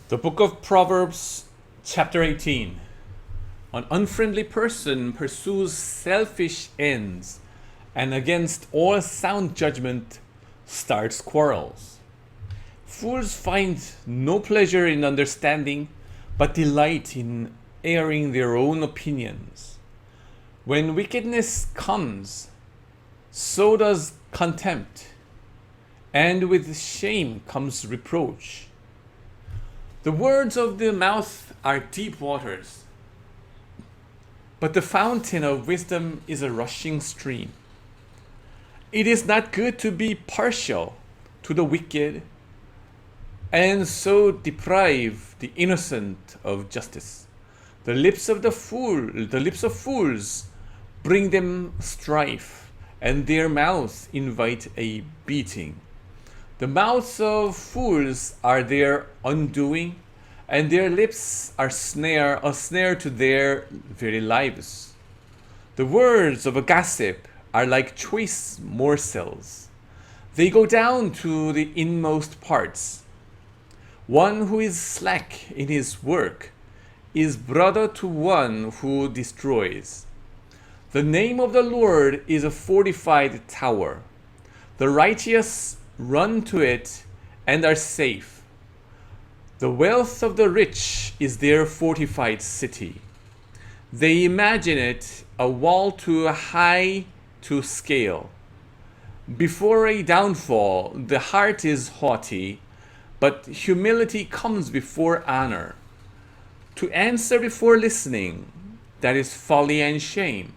The book of Proverbs, chapter 18. An unfriendly person pursues selfish ends, and against all sound judgment starts quarrels. Fools find no pleasure in understanding, but delight in airing their own opinions. When wickedness comes, so does contempt, and with shame comes reproach. The words of the mouth are deep waters, but the fountain of wisdom is a rushing stream. It is not good to be partial to the wicked and so deprive the innocent of justice. The lips of fools bring them strife, and their mouths invite a beating. The mouths of fools are their undoing, and their lips are a snare to their very lives. The words of a gossip are like choice morsels. They go down to the inmost parts. One who is slack in his work is brother to one who destroys. The name of the Lord is a fortified tower. The righteous run to it and are safe. The wealth of the rich is their fortified city. They imagine it a wall too high to scale. Before a downfall, the heart is haughty, but humility comes before honor. To answer before listening, that is folly and shame.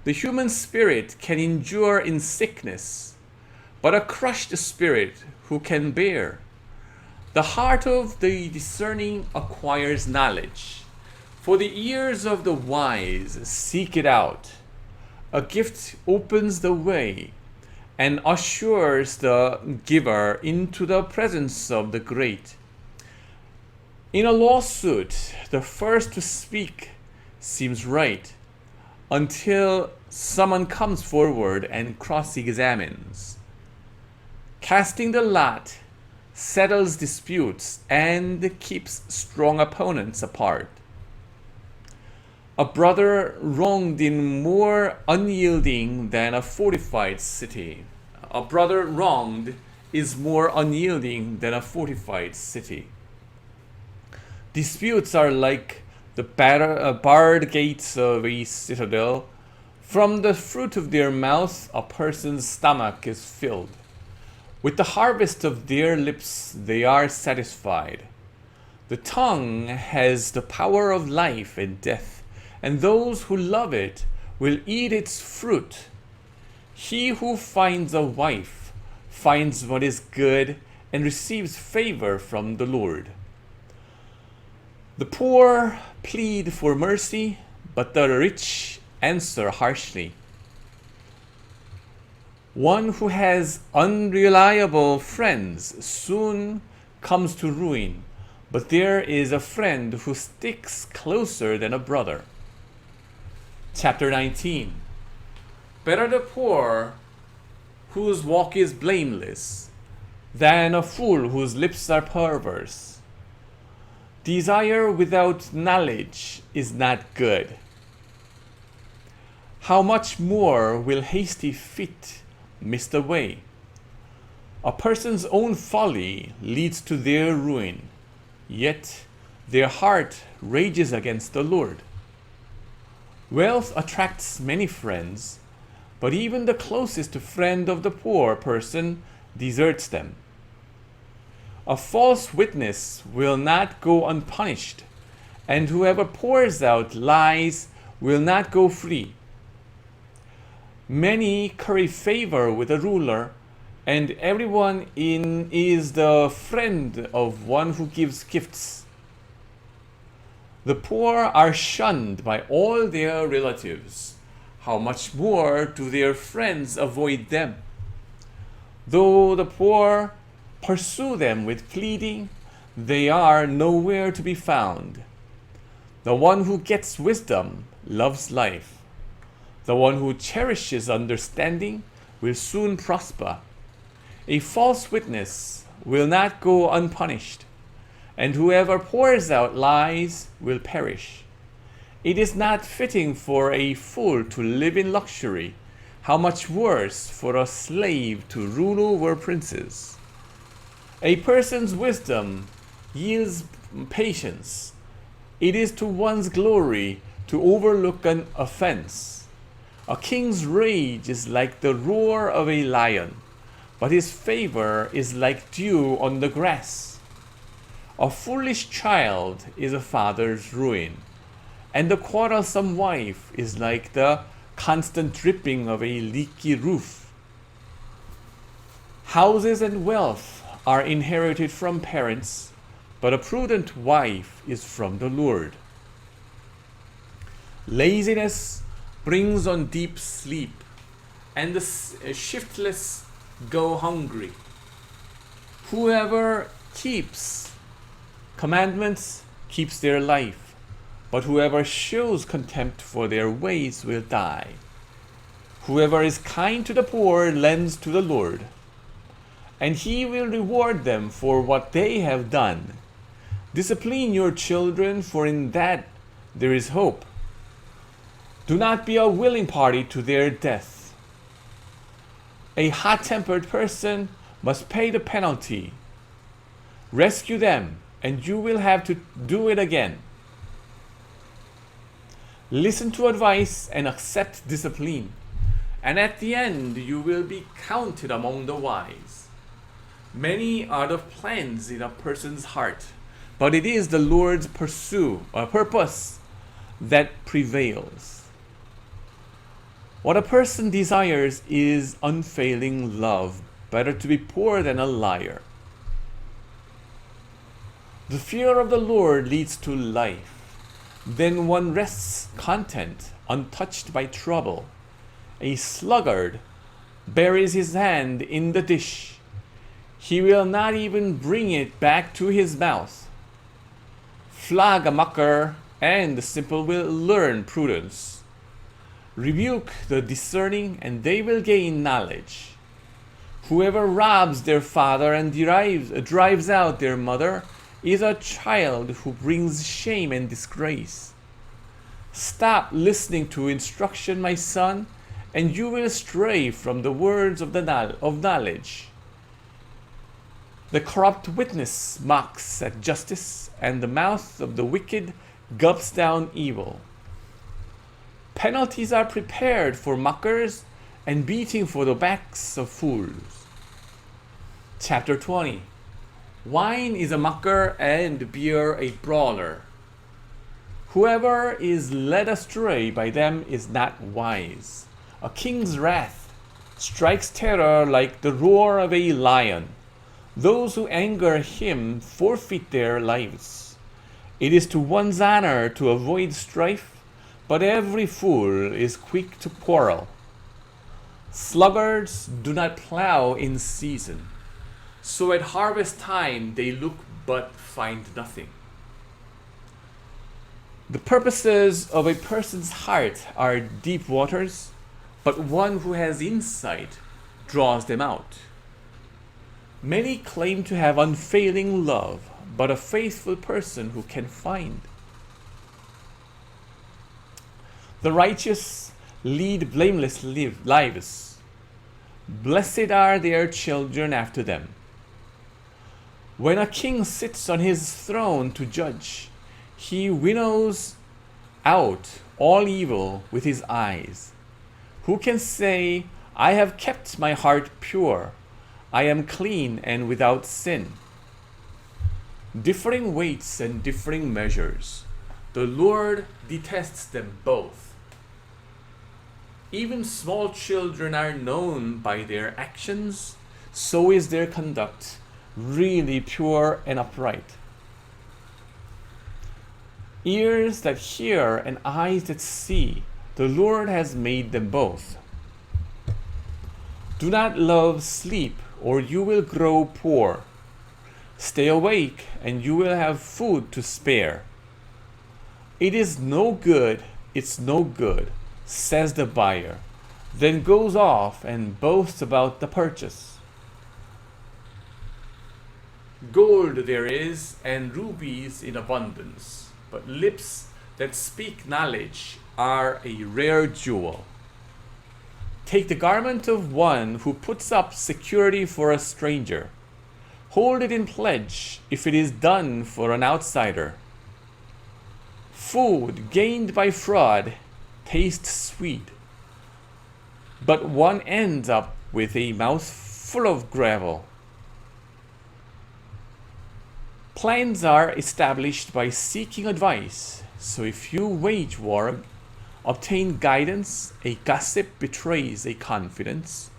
The human spirit can endure in sickness, but a crushed spirit who can bear? The heart of the discerning acquires knowledge, for the ears of the wise seek it out. A gift opens the way and ushers the giver into the presence of the great. In a lawsuit, the first to speak seems right until someone comes forward and cross-examines. Casting the lot settles disputes and keeps strong opponents apart. A brother wronged is more unyielding than a fortified city. A brother wronged is more unyielding than a fortified city. Disputes are like the barred gates of a citadel. From the fruit of their mouth, a person's stomach is filled. With the harvest of their lips, they are satisfied. The tongue has the power of life and death, and those who love it will eat its fruit. He who finds a wife finds what is good and receives favor from the Lord. The poor plead for mercy, but the rich answer harshly. One who has unreliable friends soon comes to ruin, but there is a friend who sticks closer than a brother. Chapter 19. Better the poor whose walk is blameless than a fool whose lips are perverse. Desire without knowledge is not good. How much more will hasty feet miss the way? A person's own folly leads to their ruin, yet their heart rages against the Lord. Wealth attracts many friends, but even the closest friend of the poor person deserts them. A false witness will not go unpunished, and whoever pours out lies will not go free. Many curry favor with a ruler, and everyone is the friend of one who gives gifts. The poor are shunned by all their relatives. How much more do their friends avoid them? Though the poor pursue them with pleading, they are nowhere to be found. The one who gets wisdom loves life. The one who cherishes understanding will soon prosper. A false witness will not go unpunished, and whoever pours out lies will perish. It is not fitting for a fool to live in luxury. How much worse for a slave to rule over princes. A person's wisdom yields patience. It is to one's glory to overlook an offense. A king's rage is like the roar of a lion, but his favor is like dew on the grass. A foolish child is a father's ruin, and the quarrelsome wife is like the constant dripping of a leaky roof. Houses and wealth are inherited from parents, but a prudent wife is from the Lord. Laziness brings on deep sleep, and the shiftless go hungry. Whoever keeps commandments keeps their life, but whoever shows contempt for their ways will die. Whoever is kind to the poor lends to the Lord, and he will reward them for what they have done. Discipline your children, for in that there is hope. Do not be a willing party to their death. A hot-tempered person must pay the penalty. Rescue them, and you will have to do it again. Listen to advice and accept discipline, and at the end you will be counted among the wise. Many are the plans in a person's heart, but it is the Lord's purpose that prevails. What a person desires is unfailing love. Better to be poor than a liar. The fear of the Lord leads to life. Then one rests content, untouched by trouble. A sluggard buries his hand in the dish. He will not even bring it back to his mouth. Flog a mocker, and the simple will learn prudence. Rebuke the discerning, and they will gain knowledge. Whoever robs their father and drives out their mother is a child who brings shame and disgrace. Stop listening to instruction, my son, and you will stray from the words of knowledge. The corrupt witness mocks at justice, and the mouth of the wicked gulps down evil. Penalties are prepared for mockers, and beating for the backs of fools. Chapter 20. Wine is a mocker, and beer a brawler. Whoever is led astray by them is not wise. A king's wrath strikes terror like the roar of a lion. Those who anger him forfeit their lives. It is to one's honor to avoid strife, but every fool is quick to quarrel. Sluggards do not plow in season, so at harvest time they look but find nothing. The purposes of a person's heart are deep waters, but one who has insight draws them out. Many claim to have unfailing love, but a faithful person who can find? The righteous lead blameless lives. Blessed are their children after them. When a king sits on his throne to judge, he winnows out all evil with his eyes. Who can say, I have kept my heart pure, I am clean and without sin? Differing weights and differing measures, the Lord detests them both. Even small children are known by their actions, so is their conduct really pure and upright. Ears that hear and eyes that see, the Lord has made them both. Do not love sleep, or you will grow poor. Stay awake, and you will have food to spare. It's no good, says the buyer, then goes off and boasts about the purchase. Gold there is, and rubies in abundance, but lips that speak knowledge are a rare jewel. Take the garment of one who puts up security for a stranger. Hold it in pledge if it is done for an outsider. Food gained by fraud tastes sweet, but one ends up with a mouth full of gravel. Plans are established by seeking advice, so if you wage war, obtain guidance. A gossip betrays a confidence,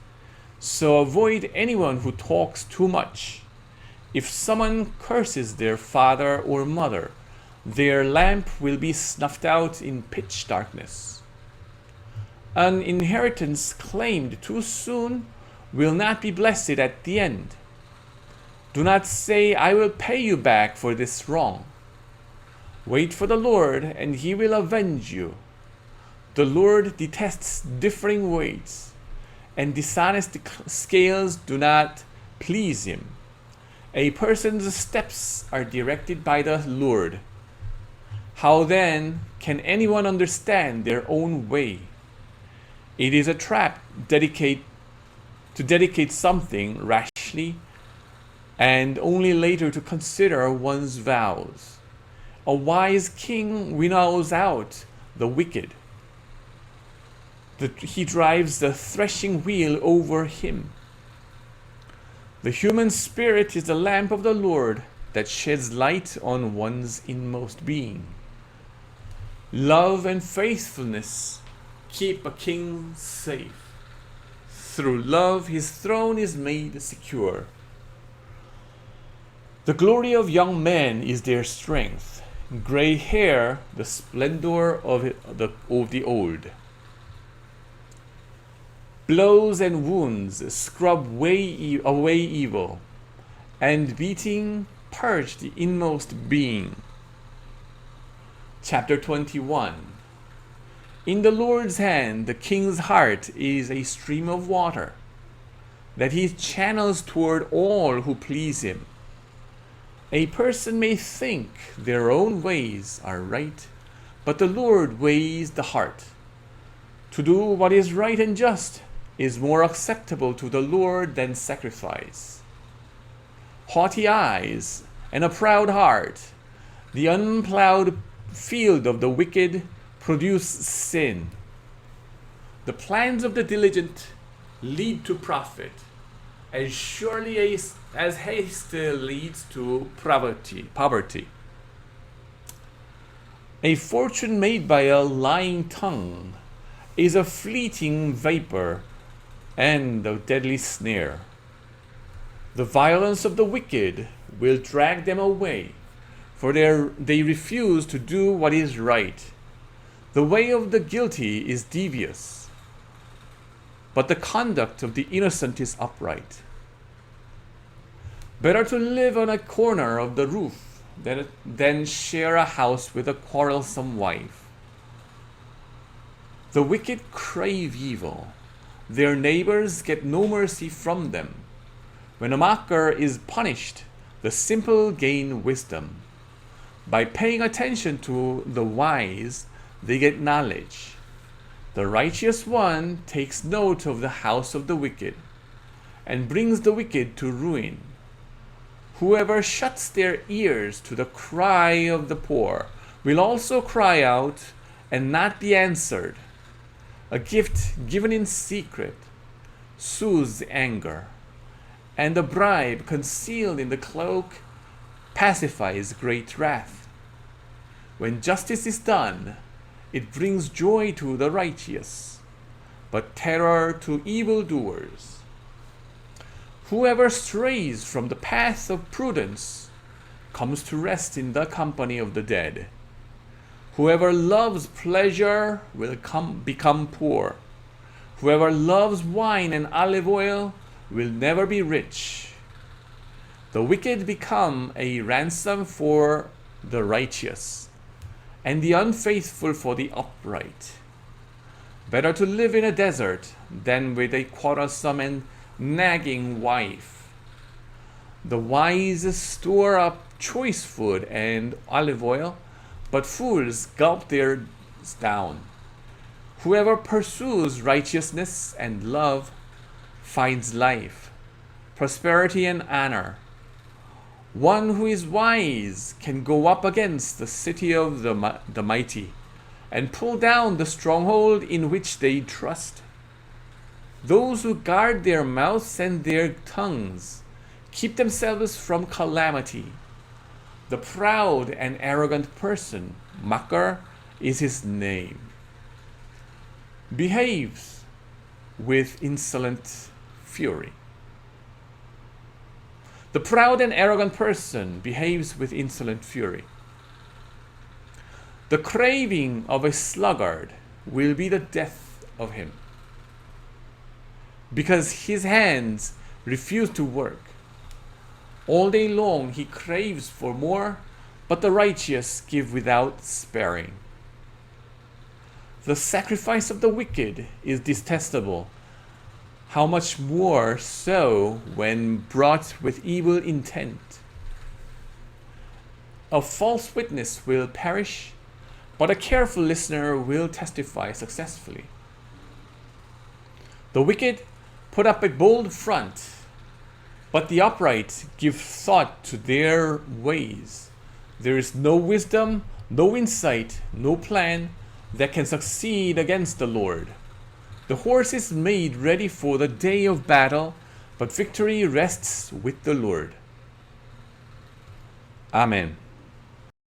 so avoid anyone who talks too much. If someone curses their father or mother, their lamp will be snuffed out in pitch darkness. An inheritance claimed too soon will not be blessed at the end. Do not say, "I will pay you back for this wrong." Wait for the Lord, and he will avenge you. The Lord detests differing weights, and dishonest scales do not please him. A person's steps are directed by the Lord. How then can anyone understand their own way? It is a trap to dedicate something rashly and only later to consider one's vows. A wise king winnows out the wicked. He drives the threshing wheel over him. The human spirit is the lamp of the Lord that sheds light on one's inmost being. Love and faithfulness keep a king safe. Through love, his throne is made secure. The glory of young men is their strength. Gray hair, the splendor of the old. Blows and wounds scrub away evil, and beating purge the inmost being. Chapter 21. In the Lord's hand, the king's heart is a stream of water, that he channels toward all who please him. A person may think their own ways are right, but the Lord weighs the heart. To do what is right and just is more acceptable to the Lord than sacrifice. Haughty eyes and a proud heart, the unplowed field of the wicked, produce sin. The plans of the diligent lead to profit, as surely as haste leads to poverty. A fortune made by a lying tongue is a fleeting vapor and a deadly snare. The violence of the wicked will drag them away, for they refuse to do what is right. The way of the guilty is devious, but the conduct of the innocent is upright. Better to live on a corner of the roof than share a house with a quarrelsome wife. The wicked crave evil. Their neighbors get no mercy from them. When a mocker is punished, the simple gain wisdom. By paying attention to the wise, they get knowledge. The righteous one takes note of the house of the wicked, and brings the wicked to ruin. Whoever shuts their ears to the cry of the poor will also cry out and not be answered. A gift given in secret soothes anger, and a bribe concealed in the cloak pacifies great wrath. When justice is done, it brings joy to the righteous, but terror to evildoers. Whoever strays from the path of prudence comes to rest in the company of the dead. Whoever loves pleasure will become poor. Whoever loves wine and olive oil will never be rich. The wicked become a ransom for the righteous, and the unfaithful for the upright. Better to live in a desert than with a quarrelsome and nagging wife. The wise store up choice food and olive oil, but fools gulp theirs down. Whoever pursues righteousness and love finds life, prosperity, and honor. One who is wise can go up against the city of the mighty and pull down the stronghold in which they trust. Those who guard their mouths and their tongues keep themselves from calamity. The proud and arrogant person, mocker is his name, behaves with insolent fury. The proud and arrogant person behaves with insolent fury. The craving of a sluggard will be the death of him, because his hands refuse to work. All day long he craves for more, but the righteous give without sparing. The sacrifice of the wicked is detestable. How much more so when brought with evil intent? A false witness will perish, but a careful listener will testify successfully. The wicked put up a bold front, but the upright give thought to their ways. There is no wisdom, no insight, no plan that can succeed against the Lord. The horse is made ready for the day of battle, but victory rests with the Lord. Amen.